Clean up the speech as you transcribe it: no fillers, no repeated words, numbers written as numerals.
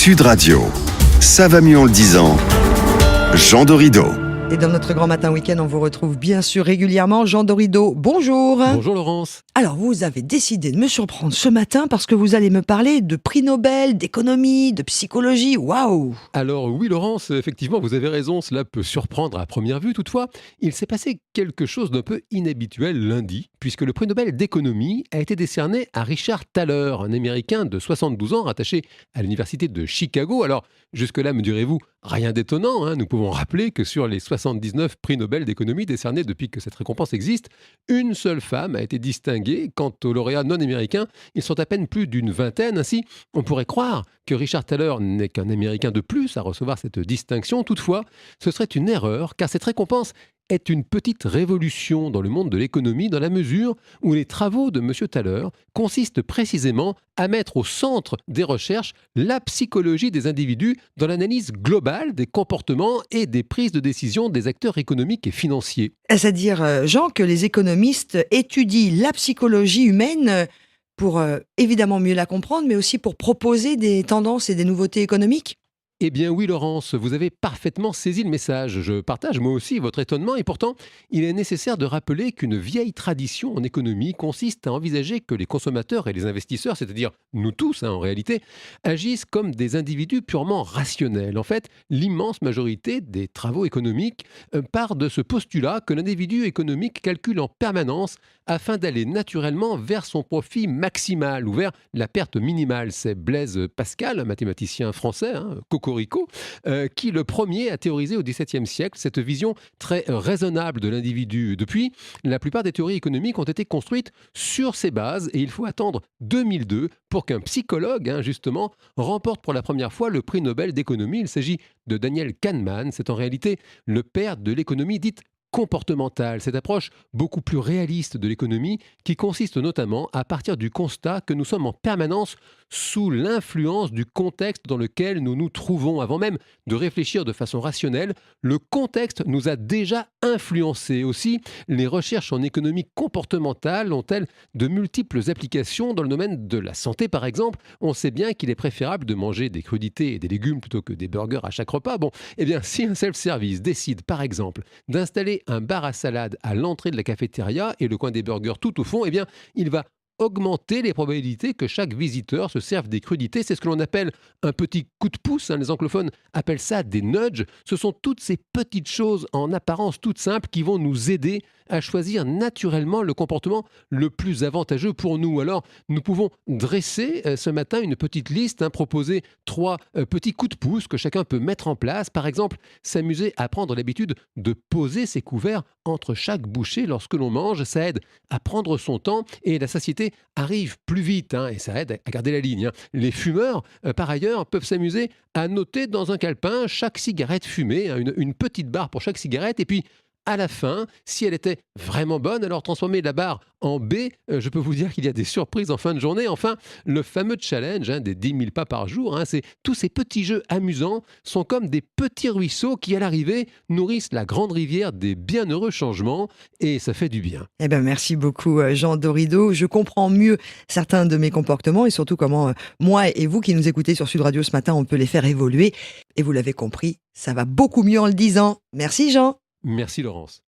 Sud Radio. Ça va mieux en le disant. Jean Dorido. Et dans notre grand matin week-end, on vous retrouve bien sûr régulièrement. Jean Dorido, bonjour. Bonjour Laurence. Alors, vous avez décidé de me surprendre ce matin parce que vous allez me parler de prix Nobel, d'économie, de psychologie. Waouh! Alors oui Laurence, effectivement vous avez raison, cela peut surprendre à première vue. Toutefois, il s'est passé quelque chose d'un peu inhabituel lundi, puisque le prix Nobel d'économie a été décerné à Richard Thaler, un Américain de 72 ans rattaché à l'université de Chicago. Alors jusque-là, me direz-vous, rien d'étonnant, hein. Nous pouvons rappeler que sur les 79 prix Nobel d'économie décernés depuis que cette récompense existe, une seule femme a été distinguée. Quant aux lauréats non américains, ils sont à peine plus d'une vingtaine. Ainsi, on pourrait croire que Richard Thaler n'est qu'un Américain de plus à recevoir cette distinction. Toutefois, ce serait une erreur, car cette récompense est une petite révolution dans le monde de l'économie, dans la mesure où les travaux de M. Thaler consistent précisément à mettre au centre des recherches la psychologie des individus dans l'analyse globale des comportements et des prises de décision des acteurs économiques et financiers. C'est-à-dire, Jean, que les économistes étudient la psychologie humaine pour évidemment mieux la comprendre, mais aussi pour proposer des tendances et des nouveautés économiques? Eh bien oui Laurence, vous avez parfaitement saisi le message. Je partage moi aussi votre étonnement et pourtant, il est nécessaire de rappeler qu'une vieille tradition en économie consiste à envisager que les consommateurs et les investisseurs, c'est-à-dire nous tous en réalité, agissent comme des individus purement rationnels. En fait, l'immense majorité des travaux économiques part de ce postulat que l'individu économique calcule en permanence afin d'aller naturellement vers son profit maximal ou vers la perte minimale. C'est Blaise Pascal, un mathématicien français, Cocorico, qui le premier a théorisé au XVIIe siècle cette vision très raisonnable de l'individu. Depuis, la plupart des théories économiques ont été construites sur ces bases et il faut attendre 2002 pour qu'un psychologue, justement, remporte pour la première fois le prix Nobel d'économie. Il s'agit de Daniel Kahneman. C'est en réalité le père de l'économie dite comportementale, cette approche beaucoup plus réaliste de l'économie qui consiste notamment à partir du constat que nous sommes en permanence sous l'influence du contexte dans lequel nous nous trouvons. Avant même de réfléchir de façon rationnelle, le contexte nous a déjà influencés. Aussi, les recherches en économie comportementale ont-elles de multiples applications dans le domaine de la santé par exemple. On sait bien qu'il est préférable de manger des crudités et des légumes plutôt que des burgers à chaque repas. Bon, eh bien si un self-service décide par exemple d'installer un bar à salade à l'entrée de la cafétéria et le coin des burgers tout au fond, eh bien, il va augmenter les probabilités que chaque visiteur se serve des crudités. C'est ce que l'on appelle un petit coup de pouce. Les anglophones appellent ça des nudges. Ce sont toutes ces petites choses en apparence toutes simples qui vont nous aider à choisir naturellement le comportement le plus avantageux pour nous. Alors, nous pouvons dresser ce matin une petite liste, proposer 3 petits coups de pouce que chacun peut mettre en place. Par exemple, s'amuser à prendre l'habitude de poser ses couverts entre chaque bouchée lorsque l'on mange. Ça aide à prendre son temps et la satiété arrive plus vite et ça aide à garder la ligne. Les fumeurs, par ailleurs, peuvent s'amuser à noter dans un calepin chaque cigarette fumée, une petite barre pour chaque cigarette et puis à la fin, si elle était vraiment bonne, alors transformer la barre en B, je peux vous dire qu'il y a des surprises en fin de journée. Enfin, le fameux challenge des 10 000 pas par jour, c'est tous ces petits jeux amusants sont comme des petits ruisseaux qui, à l'arrivée, nourrissent la grande rivière des bienheureux changements et ça fait du bien. Eh bien, merci beaucoup, Jean Dorido. Je comprends mieux certains de mes comportements et surtout comment moi et vous qui nous écoutez sur Sud Radio ce matin, on peut les faire évoluer. Et vous l'avez compris, ça va beaucoup mieux en le disant. Merci, Jean. Merci Laurence.